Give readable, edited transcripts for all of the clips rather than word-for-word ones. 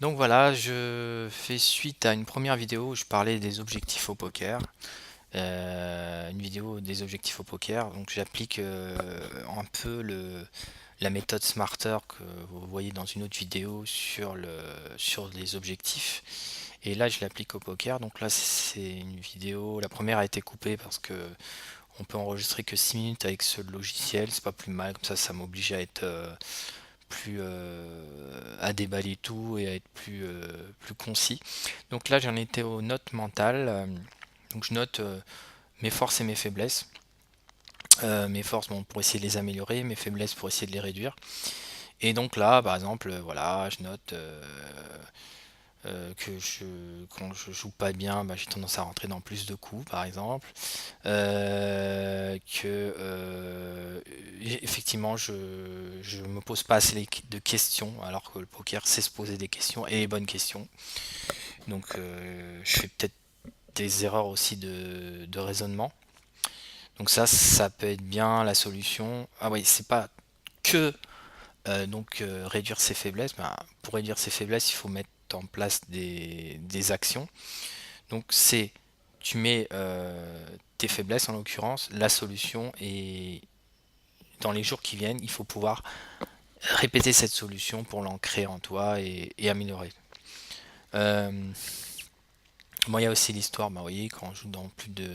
Donc voilà, je fais suite à une première vidéo où je parlais des objectifs au poker. Une vidéo des objectifs au poker. Donc j'applique un peu la méthode Smarter que vous voyez dans une autre vidéo sur les objectifs. Et là je l'applique au poker. Donc là c'est une vidéo. La première a été coupée parce que on peut enregistrer que 6 minutes avec ce logiciel. C'est pas plus mal. Comme ça m'oblige à être plus à déballer tout et à être plus concis. Donc là j'en étais aux notes mentales. Donc je note mes forces et mes faiblesses. Mes forces bon, pour essayer de les améliorer, mes faiblesses pour essayer de les réduire. Et donc là par exemple voilà je note quand je joue pas bien, bah, j'ai tendance à rentrer dans plus de coups, par exemple. Effectivement, je me pose pas assez de questions, alors que le poker sait se poser des questions et les bonnes questions. Donc, je fais peut-être des erreurs aussi de raisonnement. Donc ça peut être bien la solution. Ah oui, c'est pas que réduire ses faiblesses. Ben, pour réduire ses faiblesses, il faut mettre en place des actions. Donc tu mets tes faiblesses en l'occurrence, la solution et dans les jours qui viennent, il faut pouvoir répéter cette solution pour l'ancrer en toi et améliorer. Euh, bon, il y a aussi l'histoire, bah, vous voyez, quand on joue dans plus de...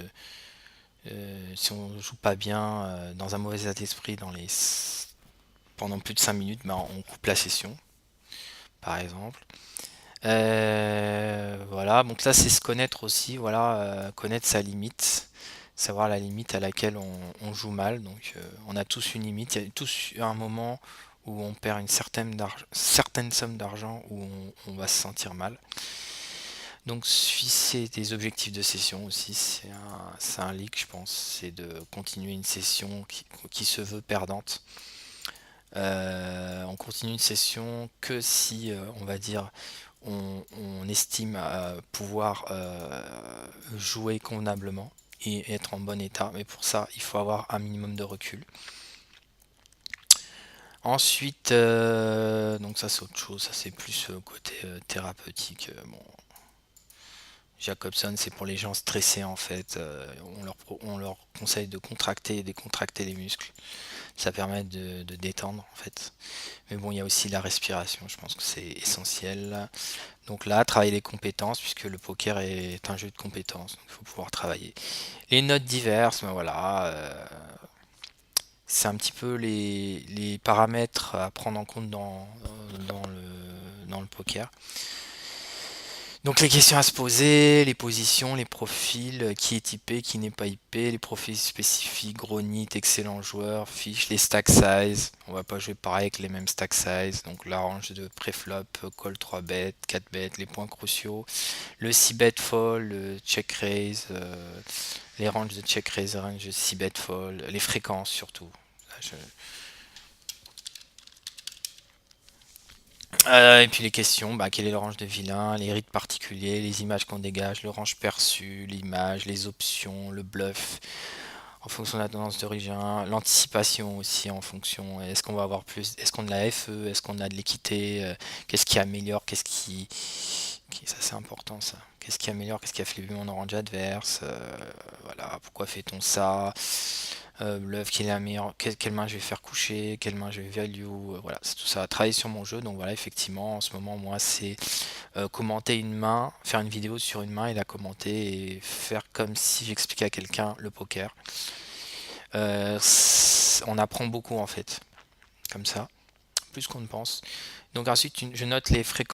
si on joue pas bien, dans un mauvais état d'esprit pendant plus de 5 minutes, bah, on coupe la session, par exemple. Voilà, donc là c'est se connaître aussi, voilà, connaître sa limite, savoir la limite à laquelle on joue mal. Donc on a tous une limite, il y a tous un moment où on perd une certaine somme d'argent où on va se sentir mal. Donc fixer des objectifs de session aussi, c'est un leak je pense, c'est de continuer une session qui se veut perdante. On continue une session que si on va dire on estime pouvoir jouer convenablement et être en bon état. Mais pour ça, il faut avoir un minimum de recul. Ensuite, donc ça c'est autre chose, ça c'est plus côté thérapeutique. Bon, Jacobson, c'est pour les gens stressés en fait. On leur conseille de contracter et décontracter les muscles. Ça permet de détendre en fait. Mais bon, il y a aussi la respiration, je pense que c'est essentiel. Donc là, travailler les compétences, puisque le poker est un jeu de compétences, donc il faut pouvoir travailler. Les notes diverses, ben voilà, c'est un petit peu les paramètres à prendre en compte dans le poker. Donc les questions à se poser, les positions, les profils, qui est typé, qui n'est pas IP, les profils spécifiques, gros nit, excellent joueur, fiche, les stack size. On va pas jouer pareil avec les mêmes stack size. Donc la range de préflop, call 3 bet, 4 bet, les points cruciaux, le 6 bet fall, le check raise, les ranges de check raise, range de 6 bet fall, les fréquences surtout. Et puis les questions, bah, quel est le range de vilain, les rites particuliers, les images qu'on dégage, le range perçu, l'image, les options, le bluff, en fonction de la tendance d'origine, l'anticipation aussi en fonction, est-ce qu'on va avoir plus, est-ce qu'on a de la FE, est-ce qu'on a de l'équité, qu'est-ce qui améliore, ça c'est important ça, qu'est-ce qui améliore, qu'est-ce qui a fait mon orange adverse, voilà, pourquoi fait-on ça, l'œuvre qui est la meilleure, quelle main je vais faire coucher, quelle main je vais value, voilà, c'est tout ça, travailler sur mon jeu. Donc voilà, effectivement, en ce moment, moi, c'est commenter une main, faire une vidéo sur une main et la commenter et faire comme si j'expliquais à quelqu'un le poker. On apprend beaucoup en fait, comme ça, plus qu'on ne pense. Donc ensuite, je note les fréquences.